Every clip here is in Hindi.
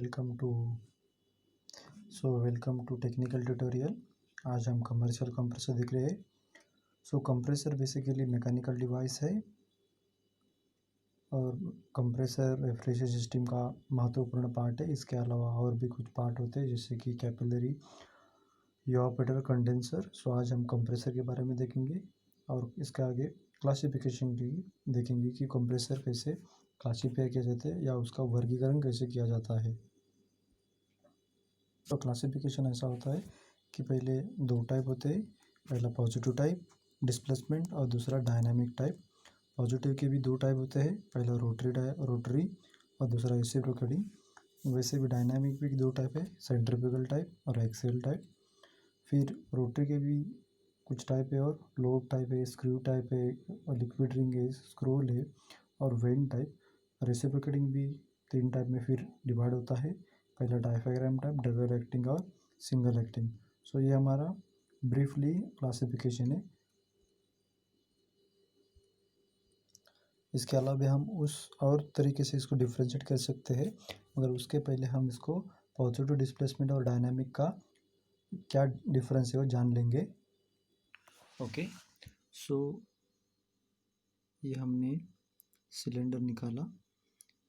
Welcome to technical tutorial. आज हम कमर्शियल कंप्रेसर देख रहे हैं। कंप्रेसर बेसिकली मैकेनिकल डिवाइस है और कंप्रेसर रेफ्रिजरेशन सिस्टम का महत्वपूर्ण पार्ट है। इसके अलावा और भी कुछ पार्ट होते हैं जैसे कि कैपिलरी, इवापोरेटर, कंडेंसर। आज हम कंप्रेसर के बारे में देखेंगे और इसके आगे क्लासिफिकेशन भी देखेंगे कि कंप्रेसर कैसे क्लासीफाई किया जाता है या उसका वर्गीकरण कैसे किया जाता है। तो क्लासिफिकेशन ऐसा होता है कि पहले दो टाइप होते हैं, पहला पॉजिटिव टाइप डिस्प्लेसमेंट और दूसरा डायनामिक टाइप। पॉजिटिव के भी दो टाइप होते हैं, पहला रोटरी और दूसरा रेसिप्रोकेटिंग। वैसे भी डायनामिक भी दो टाइप है, सेंट्रीफ्यूगल टाइप और एक्सियल टाइप। फिर रोटरी के भी कुछ टाइप है और लोब टाइप है, स्क्रू टाइप है, लिक्विड रिंग है, स्क्रोल है और वेन टाइप। रेसिप्रोकेटिंग भी तीन टाइप में फिर डिवाइड होता है, पहला डायफ्राम टाइप, डबल एक्टिंग और सिंगल एक्टिंग। ये हमारा ब्रीफली क्लासिफिकेशन है। इसके अलावा भी हम उस और तरीके से इसको डिफ्रेंशिएट कर सकते हैं, मगर उसके पहले हम इसको पॉजिटिव डिस्प्लेसमेंट और डायनामिक का क्या डिफरेंस है वो जान लेंगे। ओके, ये हमने सिलेंडर निकाला,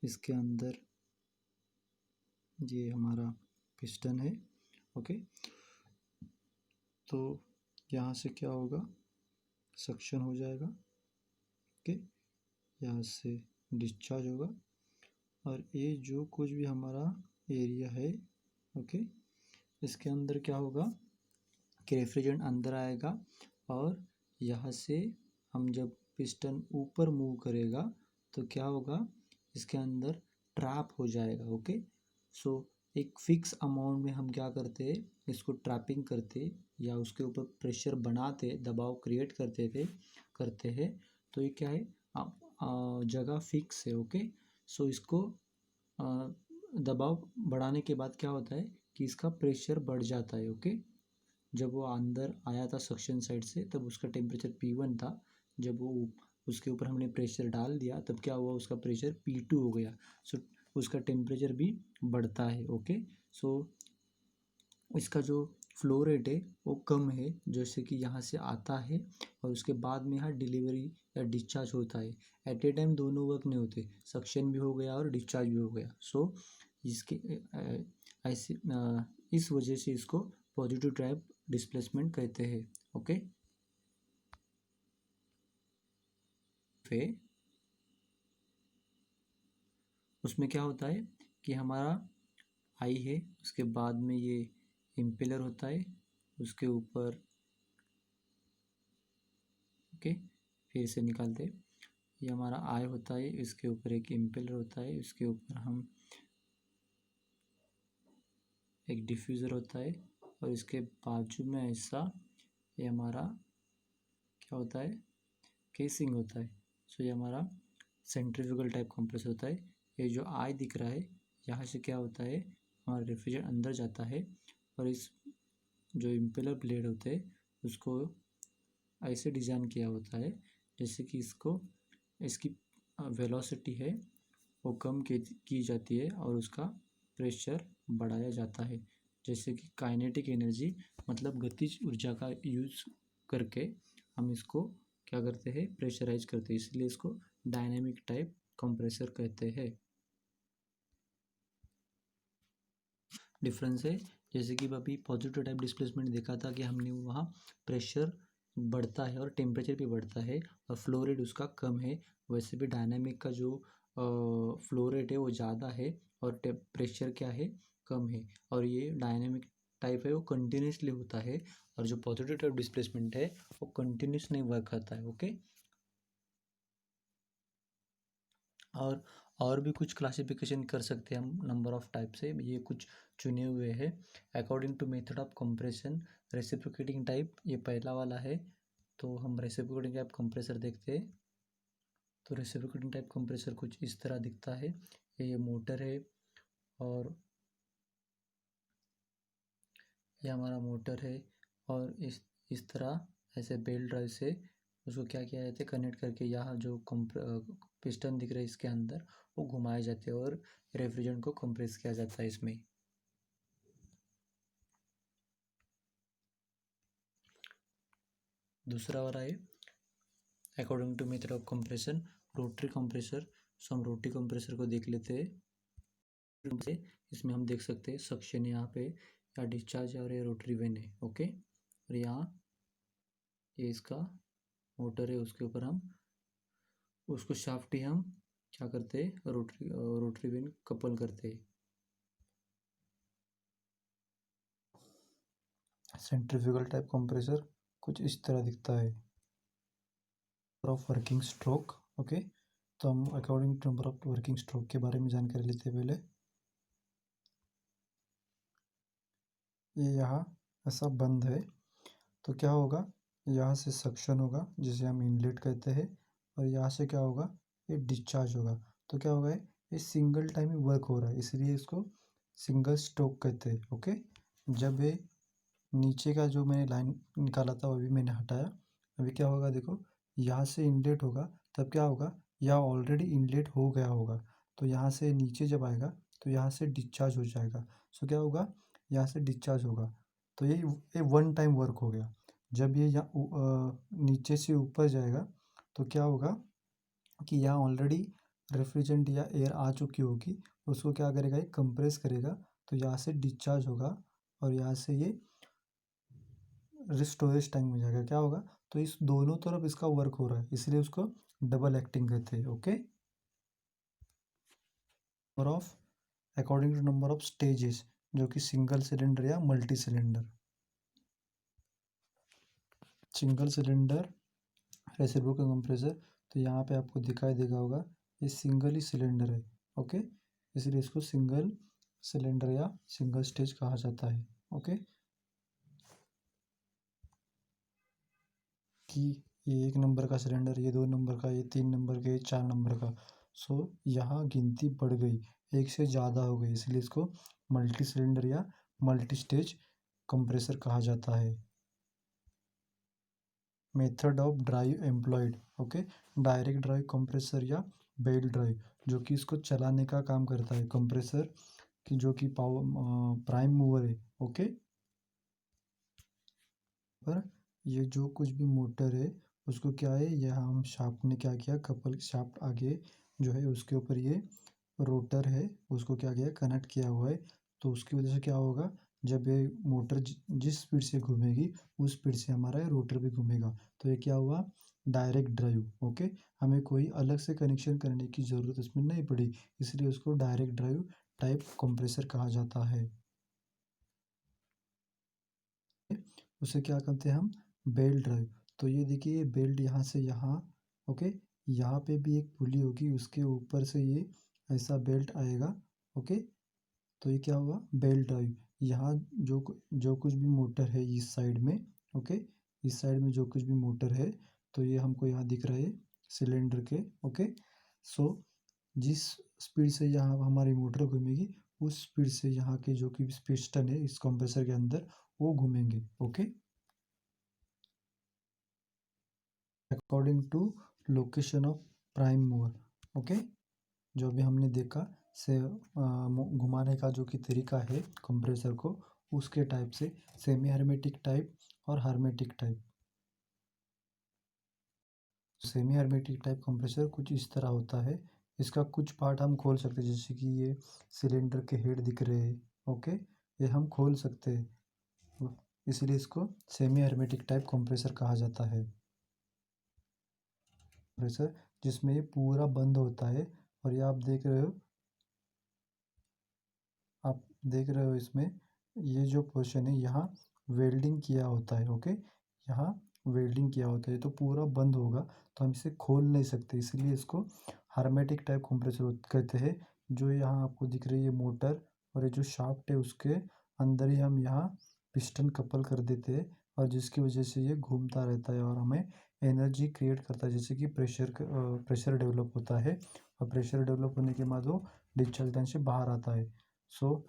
इसके अंदर ये हमारा पिस्टन है। ओके, तो यहाँ से क्या होगा, सक्शन हो जाएगा। ओके, यहाँ से डिस्चार्ज होगा और ये जो कुछ भी हमारा एरिया है, ओके, इसके अंदर क्या होगा कि रेफ्रिजरेंट अंदर आएगा और यहाँ से हम जब पिस्टन ऊपर मूव करेगा तो क्या होगा, इसके अंदर ट्रैप हो जाएगा। ओके, एक फिक्स अमाउंट में हम क्या करते हैं, इसको ट्रैपिंग करते या उसके ऊपर प्रेशर बनाते, दबाव क्रिएट करते हैं। तो ये क्या है, जगह फिक्स है। ओके, इसको दबाव बढ़ाने के बाद क्या होता है कि इसका प्रेशर बढ़ जाता है। ओके, जब वो अंदर आया था सक्शन साइड से तब उसका टेम्परेचर P1 था, जब वो उसके ऊपर हमने प्रेशर डाल दिया तब क्या हुआ, उसका प्रेशर P2 हो गया। उसका टेम्परेचर भी बढ़ता है। ओके, इसका जो फ्लो रेट है वो कम है, जैसे कि यहाँ से आता है और उसके बाद में यहाँ डिलीवरी या डिस्चार्ज होता है। एट ए टाइम दोनों वर्क नहीं होते, सक्शन भी हो गया और डिस्चार्ज भी हो गया। इसके ऐसे इस वजह से इसको पॉजिटिव टाइप डिस्प्लेसमेंट कहते हैं। ओके, फिर उसमें क्या होता है कि हमारा आई है, उसके बाद में ये इम्पेलर होता है, उसके ऊपर ओके फिर से निकालते, ये हमारा आई होता है, इसके ऊपर एक इम्पेलर होता है, इसके ऊपर हम एक डिफ्यूज़र होता है और इसके बाजू में ऐसा ये हमारा क्या होता है, केसिंग होता है। ये हमारा सेंट्रीफ्यूगल टाइप कंप्रेसर होता है। ये जो आई दिख रहा है, यहाँ से क्या होता है, हमारा रेफ्रिजरेटर अंदर जाता है और इस जो इम्पेलर ब्लेड होते हैं उसको ऐसे डिज़ाइन किया होता है जैसे कि इसकी वेलोसिटी है वो कम की जाती है और उसका प्रेशर बढ़ाया जाता है। जैसे कि काइनेटिक एनर्जी मतलब गतिज ऊर्जा का यूज़ करके हम इसको क्या करते हैं, प्रेशराइज करते हैं, इसलिए इसको डायनेमिक टाइप कंप्रेसर कहते हैं। डिफरेंस है, जैसे कि अभी पॉजिटिव टाइप डिस्प्लेसमेंट देखा था कि हमने वहाँ प्रेशर बढ़ता है और टेम्परेचर भी बढ़ता है और फ्लो रेट उसका कम है। वैसे भी डायनामिक का जो फ्लो रेट है वो ज़्यादा है और प्रेशर क्या है, कम है। और ये डायनामिक टाइप है वो कंटिन्यूसली होता है और जो पॉजिटिव टाइप डिस्प्लेसमेंट है वो कंटिन्यूस नहीं वर्क करता है। ओके, और भी कुछ क्लासिफिकेशन कर सकते हैं हम नंबर ऑफ टाइप से, ये कुछ चुने हुए हैं according to method of compression. Reciprocating type ये पहला वाला है, तो हम रेसिप्रोकेटिंग टाइप कंप्रेसर देखते हैं। तो रेसिप्रोकेटिंग टाइप कंप्रेसर कुछ इस तरह दिखता है, ये मोटर है और ये हमारा मोटर है और इस तरह ऐसे बेल्ट ड्राइव से उसको क्या किया जाता है, कनेक्ट करके यहाँ जो पिस्टन दिख रहा है इसके अंदर, वो घुमाए जाते हैं और रेफ्रिजरेंट को कंप्रेस किया जाता है इसमें। दूसरा वाला है according to method of compression rotary compressor. So हम रोटरी कंप्रेसर को देख लेते हैं। इसमें हम देख सकते हैं सक्शन यहाँ पे या डिस्चार्ज और ये रोटरी वेन है। ओके, और यहाँ ये इसका मोटर है, उसके ऊपर हम उसको शाफ्ट ही हम क्या करते हैं, रोटरी वेन कपल करते हैं। सेंट्रीफ्यूगल टाइप कंप्रेसर कुछ इस तरह दिखता है। Of working stroke. ओके, तो हम according to number of working stroke के बारे में जानकारी लेते हैं पहले। ये यहाँ ऐसा बंद है तो क्या होगा, यहाँ से सक्शन होगा जिसे हम इनलेट कहते हैं, और यहाँ से क्या होगा, ये डिस्चार्ज होगा। तो क्या होगा, ये सिंगल टाइम ही वर्क हो रहा है, इसलिए इसको सिंगल स्ट्रोक कहते हैं। ओके, जब ये नीचे का जो मैंने लाइन निकाला था वो भी मैंने हटाया। अभी क्या होगा देखो, यहाँ से इनलेट होगा तब क्या होगा, यहाँ ऑलरेडी इनलेट हो गया होगा, तो यहाँ से नीचे जब आएगा तो यहाँ से डिस्चार्ज हो जाएगा। सो क्या होगा, यहाँ से डिस्चार्ज होगा, तो ये वन टाइम वर्क हो गया। जब ये नीचे से ऊपर जाएगा तो क्या होगा कि यहाँ ऑलरेडी रेफ्रिजरेंट या एयर आ चुकी होगी, उसको क्या करेगा, ये कंप्रेस करेगा, तो यहाँ से डिस्चार्ज होगा और यहाँ से ये स्टोरेज टैंक में जाएगा। क्या होगा, तो इस दोनों तरफ इसका वर्क हो रहा है, इसलिए उसको डबल एक्टिंग कहते हैं। Okay, number of according to number of stages, जो कि सिंगल सिलेंडर या multi cylinder. Single cylinder reciprocal compressor, तो यहाँ पे आपको दिखाई देगा होगा, ये सिंगल ही सिलेंडर है। ओके, इसलिए इसको सिंगल सिलेंडर या सिंगल स्टेज कहा जाता है। ओके, कि ये 1 नंबर का सिलेंडर, ये 2 नंबर का, ये 3 नंबर का, ये 4 नंबर का। सो यहाँ गिनती बढ़ गई, एक से ज़्यादा हो गई, इसलिए इसको मल्टी सिलेंडर या मल्टी स्टेज कंप्रेसर कहा जाता है। Method of drive employed. Okay, direct drive compressor या बेल्ट ड्राइव, जो कि इसको चलाने का काम करता है कंप्रेसर की, जो कि पावर प्राइम मूवर है। ओके, पर ये जो कुछ भी मोटर है उसको क्या है, यह हम शाफ्ट ने क्या किया, कपल शाफ्ट आगे जो है उसके ऊपर ये रोटर है उसको क्या किया, कनेक्ट किया हुआ है। तो उसकी वजह से क्या होगा, जब ये मोटर जिस स्पीड से घूमेगी उस स्पीड से हमारा ये रोटर भी घूमेगा। तो ये क्या हुआ, डायरेक्ट ड्राइव। ओके, हमें कोई अलग से कनेक्शन करने की ज़रूरत इसमें नहीं पड़ी, इसलिए उसको डायरेक्ट ड्राइव टाइप कंप्रेसर कहा जाता है। उसे क्या करते हैं हम, बेल्ट ड्राइव। तो ये देखिए बेल्ट यहाँ से यहाँ, ओके, यहाँ पे भी एक पुली होगी, उसके ऊपर से ये ऐसा बेल्ट आएगा। ओके, तो ये क्या हुआ, बेल्ट ड्राइव। यहाँ जो कुछ भी मोटर है इस साइड में, ओके, इस साइड में जो कुछ भी मोटर है, तो ये हमको यहाँ दिख रहा है सिलेंडर के। ओके, सो जिस स्पीड से यहाँ हमारी मोटर घूमेगी उस स्पीड से यहाँ के जो कि पिस्टन है इस कंप्रेसर के अंदर वो घूमेंगे। Okay, according to location of prime mover. Okay, जो भी हमने देखा से घुमाने का जो कि तरीका है कंप्रेसर को, उसके टाइप से सेमी हर्मेटिक टाइप और hermetic type. Semi hermetic type compressor कुछ इस तरह होता है, इसका कुछ पार्ट हम खोल सकते हैं, जैसे कि ये सिलेंडर के हेड दिख रहे हैं। ओके, ये हम खोल सकते हैं, इसलिए इसको सेमी हर्मेटिक टाइप कंप्रेसर कहा जाता है। कंप्रेसर जिसमें ये पूरा बंद होता है, और ये आप देख रहे हो, इसमें ये जो पोर्शन है यहाँ वेल्डिंग किया होता है। ओके, यहाँ वेल्डिंग किया होता है, तो पूरा बंद होगा, तो हम इसे खोल नहीं सकते, इसलिए इसको हर्मेटिक टाइप कंप्रेसर कहते हैं। जो यहाँ आपको दिख रही है मोटर और ये जो शाफ्ट है उसके अंदर ही हम यहाँ पिस्टन कपल कर देते हैं, और जिसकी वजह से ये घूमता रहता है और हमें एनर्जी क्रिएट करता है, जैसे कि प्रेशर डेवलप होता है, और प्रेशर डेवलप होने के बाद वो डिस्चार्ज से बाहर आता है। सो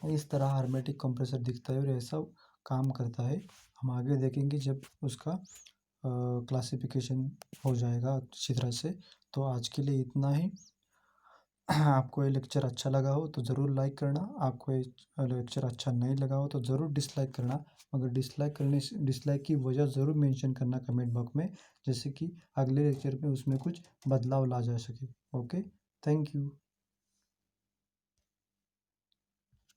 इस तरह हर्मेटिक कंप्रेसर दिखता है और ऐसा काम करता है। हम आगे देखेंगे जब उसका क्लासिफिकेशन हो जाएगा अच्छी तरह से। तो आज के लिए इतना ही। आपको ये लेक्चर अच्छा लगा हो तो ज़रूर लाइक करना, आपको ये लेक्चर अच्छा नहीं लगा हो तो ज़रूर डिसलाइक करना, मगर डिसलाइक की वजह ज़रूर मेंशन करना कमेंट बॉक्स में, जैसे कि अगले लेक्चर में उसमें कुछ बदलाव ला जा सके। Okay, thank you.